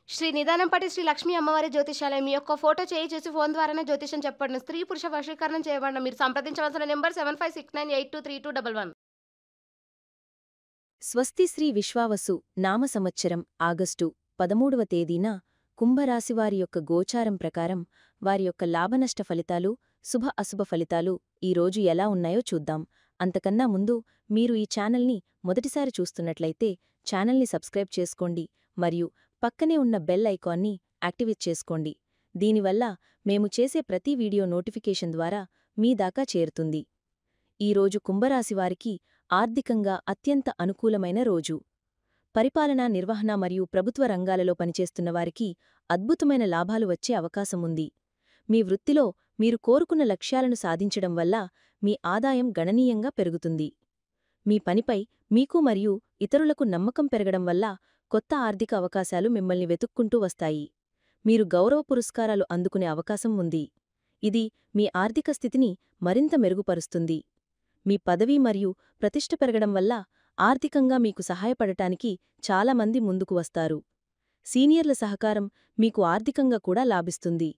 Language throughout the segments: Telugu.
శ్రీ నిదానంపాటి శ్రీ లక్ష్మీ అమ్మవారి జ్యోతిష్యాలయం. మీ యొక్క ఫోటో చేయి చూసి ఫోను ద్వారానే జ్యోతిష్యం చెప్పబడును. స్త్రీ, పురుష వశీకరణం చేయబడును. మీరు సంప్రదించవలసిన నంబర్ 7569823211. స్వస్తి శ్రీ విశ్వావసు నామ సంవత్సరం ఆగస్టు 13వ తేదీన కుంభరాశివారి యొక్క గోచారం ప్రకారం వారి యొక్క లాభనష్ట ఫలితాలు, శుభ అశుభ ఫలితాలు ఈరోజు ఎలా ఉన్నాయో చూద్దాం. అంతకన్నా ముందు మీరు ఈ ఛానల్ని మొదటిసారి చూస్తున్నట్లయితే ఛానల్ని సబ్స్క్రైబ్ చేసుకోండి మరియు పక్కనే ఉన్న బెల్ ఐకాన్ని యాక్టివేట్ చేసుకోండి. దీనివల్ల మేము చేసే ప్రతి వీడియో నోటిఫికేషన్ ద్వారా మీ దాకా చేరుతుంది. ఈరోజు కుంభరాశివారికి ఆర్థికంగా అత్యంత అనుకూలమైన రోజు. పరిపాలనా నిర్వహణ మరియు ప్రభుత్వ రంగాలలో పనిచేస్తున్న వారికి అద్భుతమైన లాభాలు వచ్చే అవకాశముంది. మీ వృత్తిలో మీరు కోరుకున్న లక్ష్యాలను సాధించడం వల్ల మీ ఆదాయం గణనీయంగా పెరుగుతుంది. మీ పనిపై మీకు మరియు ఇతరులకు నమ్మకం పెరగడం వల్ల కొత్త ఆర్థిక అవకాశాలు మిమ్మల్ని వెతుక్కుంటూ వస్తాయి. మీరు గౌరవ పురస్కారాలు అందుకునే అవకాశం ఉంది. ఇది మీ ఆర్థిక స్థితిని మరింత మెరుగుపరుస్తుంది. మీ పదవి మరియు ప్రతిష్ఠ పెరగడం వల్ల ఆర్థికంగా మీకు సహాయపడటానికి చాలామంది ముందుకు వస్తారు. సీనియర్ల సహకారం మీకు ఆర్థికంగా కూడా లాభిస్తుంది.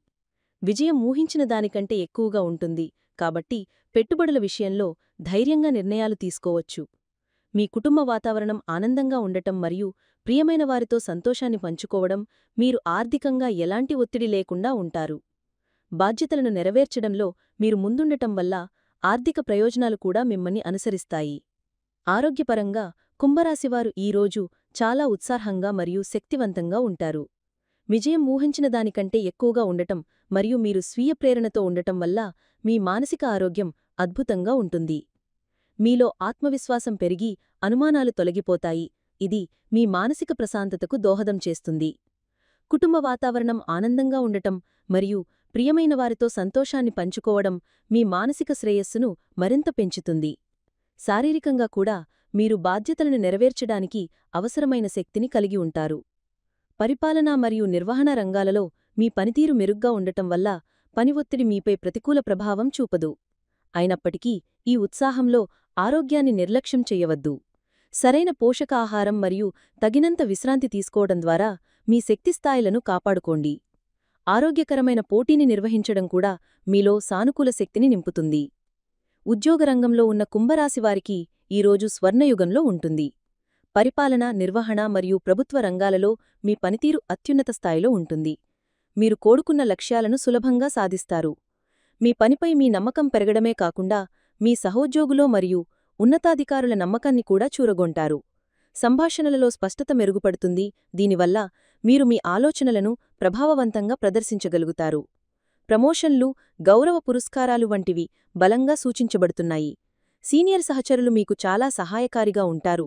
విజయం ఊహించిన దానికంటే ఎక్కువగా ఉంటుంది కాబట్టి పెట్టుబడుల విషయంలో ధైర్యంగా నిర్ణయాలు తీసుకోవచ్చు. మీ కుటుంబ వాతావరణం ఆనందంగా ఉండటం మరియు ప్రియమైన వారితో సంతోషాన్ని పంచుకోవడం మీరు ఆర్థికంగా ఎలాంటి ఒత్తిడి లేకుండా ఉంటారు. బాధ్యతలను నెరవేర్చడంలో మీరు ముందుండటం వల్ల ఆర్థిక ప్రయోజనాలు కూడా మిమ్మల్ని అనుసరిస్తాయి. ఆరోగ్యపరంగా కుంభరాశివారు ఈరోజు చాలా ఉత్సాహంగా మరియు శక్తివంతంగా ఉంటారు. విజయం ఊహించిన దానికంటే ఎక్కువగా ఉండటం మరియు మీరు స్వీయ ప్రేరణతో ఉండటం వల్ల మీ మానసిక ఆరోగ్యం అద్భుతంగా ఉంటుంది. మీలో ఆత్మవిశ్వాసం పెరిగి అనుమానాలు తొలగిపోతాయి. ఇది మీ మానసిక ప్రశాంతతకు దోహదం చేస్తుంది. కుటుంబ వాతావరణం ఆనందంగా ఉండటం మరియు ప్రియమైన వారితో సంతోషాన్ని పంచుకోవడం మీ మానసిక శ్రేయస్సును మరింత పెంచుతుంది. శారీరకంగా కూడా మీరు బాధ్యతలను నెరవేర్చడానికి అవసరమైన శక్తిని కలిగి ఉంటారు. పరిపాలనా మరియు నిర్వహణ రంగాలలో మీ పనితీరు మెరుగ్గా ఉండటం వల్ల పని ఒత్తిడి మీపై ప్రతికూల ప్రభావం చూపదు. అయినప్పటికీ ఈ ఉత్సాహంలో ఆరోగ్యాన్ని నిర్లక్ష్యం చెయ్యవద్దు. సరైన పోషకాహారం మరియు తగినంత విశ్రాంతి తీసుకోవడం ద్వారా మీ శక్తిస్థాయిలను కాపాడుకోండి. ఆరోగ్యకరమైన పోటీని నిర్వహించడం కూడా మీలో సానుకూల శక్తిని నింపుతుంది. ఉద్యోగరంగంలో ఉన్న కుంభరాశివారికి ఈరోజు స్వర్ణయుగంలో ఉంటుంది. పరిపాలన, నిర్వహణ మరియు ప్రభుత్వ రంగాలలో మీ పనితీరు అత్యున్నత స్థాయిలో ఉంటుంది. మీరు కోరుకున్న లక్ష్యాలను సులభంగా సాధిస్తారు. మీ పనిపై మీ నమ్మకం పెరగడమే కాకుండా మీ సహోద్యోగులో మరియు ఉన్నతాధికారుల నమ్మకాన్ని కూడా చూరగొంటారు. సంభాషణలలో స్పష్టత మెరుగుపడుతుంది. దీనివల్ల మీరు మీ ఆలోచనలను ప్రభావవంతంగా ప్రదర్శించగలుగుతారు. ప్రమోషన్లు, గౌరవ పురస్కారాలు వంటివి బలంగా సూచించబడుతున్నాయి. సీనియర్ సహచరులు మీకు చాలా సహాయకారిగా ఉంటారు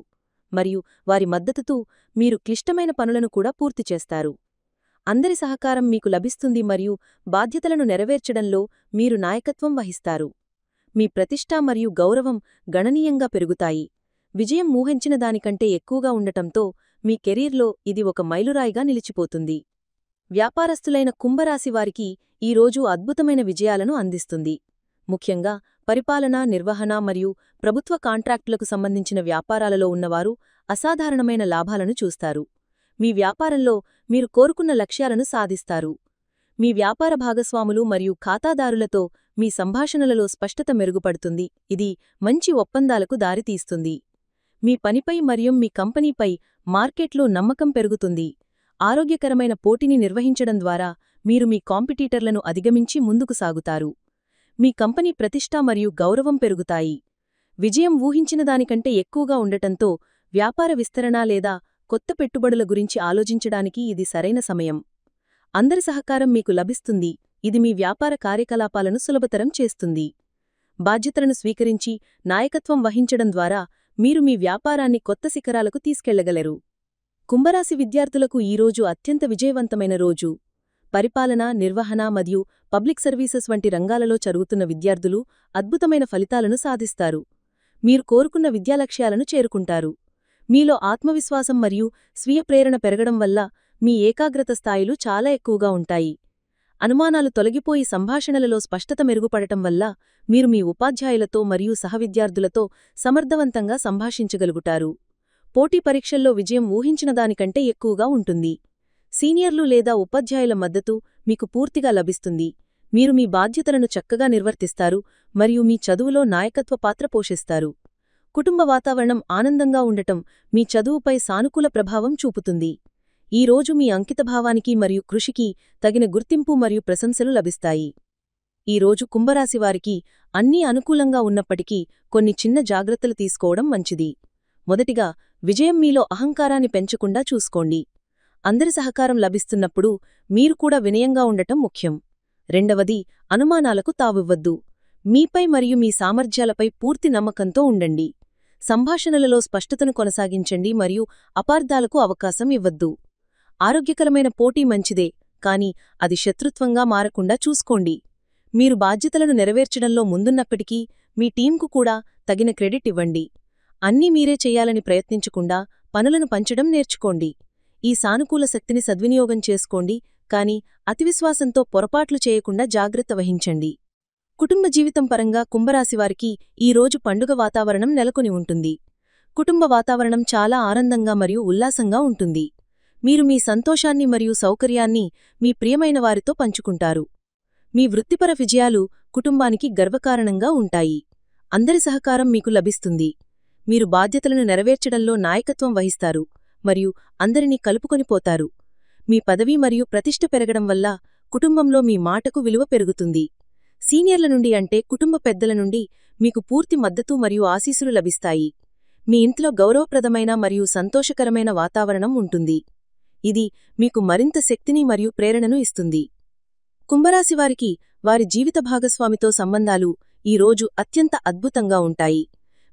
మరియు వారి మద్దతుతో మీరు క్లిష్టమైన పనులను కూడా పూర్తి చేస్తారు. అందరి సహకారం మీకు లభిస్తుంది మరియు బాధ్యతలను నెరవేర్చడంలో మీరు నాయకత్వం వహిస్తారు. మీ ప్రతిష్ట మరియు గౌరవం గణనీయంగా పెరుగుతాయి. విజయం ఊహించిన దానికంటే ఎక్కువగా ఉండటంతో మీ కెరీర్లో ఇది ఒక మైలురాయిగా నిలిచిపోతుంది. వ్యాపారస్తులైన కుంభరాశివారికి ఈరోజు అద్భుతమైన విజయాలను అందిస్తుంది. ముఖ్యంగా పరిపాలన, నిర్వహణ మరియు ప్రభుత్వ కాంట్రాక్టులకు సంబంధించిన వ్యాపారాలలో ఉన్నవారు అసాధారణమైన లాభాలను చూస్తారు. మీ వ్యాపారంలో మీరు కోరుకున్న లక్ష్యాలను సాధిస్తారు. మీ వ్యాపార భాగస్వాములు మరియు ఖాతాదారులతో మీ సంభాషణలలో స్పష్టత మెరుగుపడుతుంది. ఇది మంచి ఒప్పందాలకు దారితీస్తుంది. మీ పనిపై మరియు మీ కంపెనీపై మార్కెట్లో నమ్మకం పెరుగుతుంది. ఆరోగ్యకరమైన పోటీని నిర్వహించడం ద్వారా మీరు మీ కాంపిటీటర్లను అధిగమించి ముందుకు సాగుతారు. మీ కంపెనీ ప్రతిష్ట మరియు గౌరవం పెరుగుతాయి. విజయం ఊహించిన దానికంటే ఎక్కువగా ఉండటంతో వ్యాపార విస్తరణ లేదా కొత్త పెట్టుబడుల గురించి ఆలోచించడానికి ఇది సరైన సమయం. అందరి సహకారం మీకు లభిస్తుంది. ఇది మీ వ్యాపార కార్యకలాపాలను సులభతరం చేస్తుంది. బాధ్యతలను స్వీకరించి నాయకత్వం వహించడం ద్వారా మీరు మీ వ్యాపారాన్ని కొత్త శిఖరాలకు తీసుకెళ్లగలరు. కుంభరాశి విద్యార్థులకు ఈరోజు అత్యంత విజయవంతమైన రోజు. పరిపాలన, నిర్వహణ మరియు పబ్లిక్ సర్వీసెస్ వంటి రంగాలలో చదువుతున్న విద్యార్థులు అద్భుతమైన ఫలితాలను సాధిస్తారు. మీరు కోరుకున్న విద్యాలక్ష్యాలను చేరుకుంటారు. మీలో ఆత్మవిశ్వాసం మరియు స్వీయ ప్రేరణ పెరగడం వల్ల మీ ఏకాగ్రత స్థాయిలు చాలా ఎక్కువగా ఉంటాయి. అనుమానాలు తొలగిపోయి సంభాషణలలో స్పష్టత మెరుగుపడటం వల్ల మీరు మీ ఉపాధ్యాయులతో మరియు సహవిద్యార్థులతో సమర్థవంతంగా సంభాషించగలుగుతారు. పోటీ పరీక్షల్లో విజయం ఊహించిన దానికంటే ఎక్కువగా ఉంటుంది. సీనియర్లు లేదా ఉపాధ్యాయుల మద్దతు మీకు పూర్తిగా లభిస్తుంది. మీరు మీ బాధ్యతలను చక్కగా నిర్వర్తిస్తారు మరియు మీ చదువులో నాయకత్వ పాత్ర పోషిస్తారు. కుటుంబ వాతావరణం ఆనందంగా ఉండటం మీ చదువుపై సానుకూల ప్రభావం చూపుతుంది. ఈ రోజు మీ అంకితభావానికి మరియు కృషికి తగిన గుర్తింపు మరియు ప్రశంసలు లభిస్తాయి. ఈ రోజు కుంభరాశివారికి అన్నీ అనుకూలంగా ఉన్నప్పటికీ కొన్ని చిన్న జాగ్రత్తలు తీసుకోవడం మంచిది. మొదటిగా, విజయం మీలో అహంకారాన్ని పెంచకుండా చూసుకోండి. అందరి సహకారం లభిస్తున్నప్పుడు మీరు కూడా వినయంగా ఉండటం ముఖ్యం. రెండవది, అనుమానాలకు తావివ్వద్దు. మీపై మరియు మీ సామర్థ్యాలపై పూర్తి నమ్మకంతో ఉండండి. సంభాషణలలో స్పష్టతను కొనసాగించండి మరియు అపార్థాలకు అవకాశం ఇవ్వద్దు. ఆరోగ్యకరమైన పోటీ మంచిదే, కాని అది శత్రుత్వంగా మారకుండా చూసుకోండి. మీరు బాధ్యతలను నెరవేర్చడంలో ముందున్నప్పటికీ మీ టీంకు కూడా తగిన క్రెడిట్ ఇవ్వండి. అన్నీ మీరే చెయ్యాలని ప్రయత్నించకుండా పనులను పంచడం నేర్చుకోండి. ఈ సానుకూల శక్తిని సద్వినియోగం చేసుకోండి, కాని అతివిశ్వాసంతో పొరపాట్లు చేయకుండా జాగ్రత్త వహించండి. కుటుంబ జీవితం పరంగా కుంభరాశివారికి ఈ రోజు పండుగ వాతావరణం నెలకొని ఉంటుంది. కుటుంబ వాతావరణం చాలా ఆనందంగా మరియు ఉల్లాసంగా ఉంటుంది. మీరు మీ సంతోషాన్ని మరియు సౌకర్యాన్ని మీ ప్రియమైన వారితో పంచుకుంటారు. మీ వృత్తిపర విజయాలు కుటుంబానికి గర్వకారణంగా ఉంటాయి. అందరి సహకారం మీకు లభిస్తుంది. మీరు బాధ్యతలను నెరవేర్చడంలో నాయకత్వం వహిస్తారు మరియు అందరినీ కలుపుకొనిపోతారు. మీ పదవి మరియు ప్రతిష్ఠ పెరగడం వల్ల కుటుంబంలో మీ మాటకు విలువ పెరుగుతుంది. సీనియర్ల నుండి అంటే కుటుంబ పెద్దల నుండి మీకు పూర్తి మద్దతు మరియు ఆశీస్సులు లభిస్తాయి. మీ ఇంట్లో గౌరవప్రదమైన మరియు సంతోషకరమైన వాతావరణం ఉంటుంది. ఇది మీకు మరింత శక్తిని మరియు ప్రేరణను ఇస్తుంది. కుంభరాశివారికి వారి జీవిత భాగస్వామితో సంబంధాలు ఈ రోజు అత్యంత అద్భుతంగా ఉంటాయి.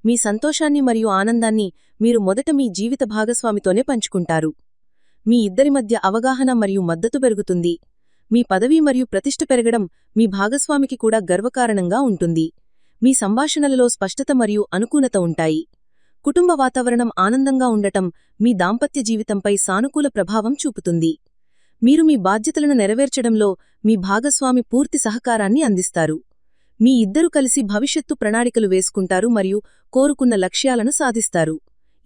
మీ సంతోషాన్ని మరియు ఆనందాన్ని మీరు మొదట మీ జీవిత భాగస్వామితోనే పంచుకుంటారు. మీ ఇద్దరి మధ్య అవగాహన మరియు మద్దతు పెరుగుతుంది. మీ పదవి మరియు ప్రతిష్ఠ పెరగడం మీ భాగస్వామికి కూడా గర్వకారణంగా ఉంటుంది. మీ సంభాషణలలో స్పష్టత మరియు అనుకూలత ఉంటాయి. కుటుంబ వాతావరణం ఆనందంగా ఉండటం మీ దాంపత్య జీవితంపై సానుకూల ప్రభావం చూపుతుంది. మీరు మీ బాధ్యతలను నెరవేర్చడంలో మీ భాగస్వామి పూర్తి సహకారాన్ని అందిస్తారు. మీ ఇద్దరు కలిసి భవిష్యత్తు ప్రణాళికలు వేసుకుంటారు మరియు కోరుకున్న లక్ష్యాలను సాధిస్తారు.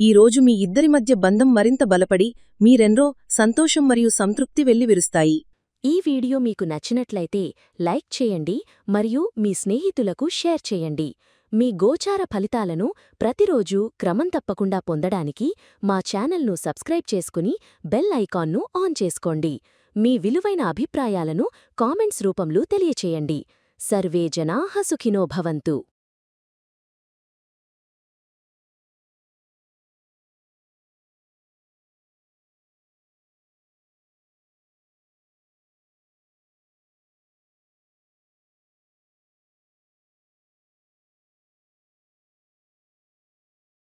ఈ రోజు మీ ఇద్దరి మధ్య బంధం మరింత బలపడి మీరెంరో సంతోషం మరియు సంతృప్తి వెల్లివిరుస్తాయి. ఈ వీడియో మీకు నచ్చినట్లయితే లైక్ చేయండి మరియు మీ స్నేహితులకు షేర్ చేయండి. మీ గోచార ఫలితాలను ప్రతిరోజూ క్రమం తప్పకుండా పొందడానికి మా ఛానల్ను సబ్స్క్రైబ్ చేసుకుని బెల్ ఐకాన్ను ఆన్ చేసుకోండి. మీ విలువైన అభిప్రాయాలను కామెంట్స్ రూపంలో తెలియచేయండి. సర్వే జనాః సుఖినో భవంతు.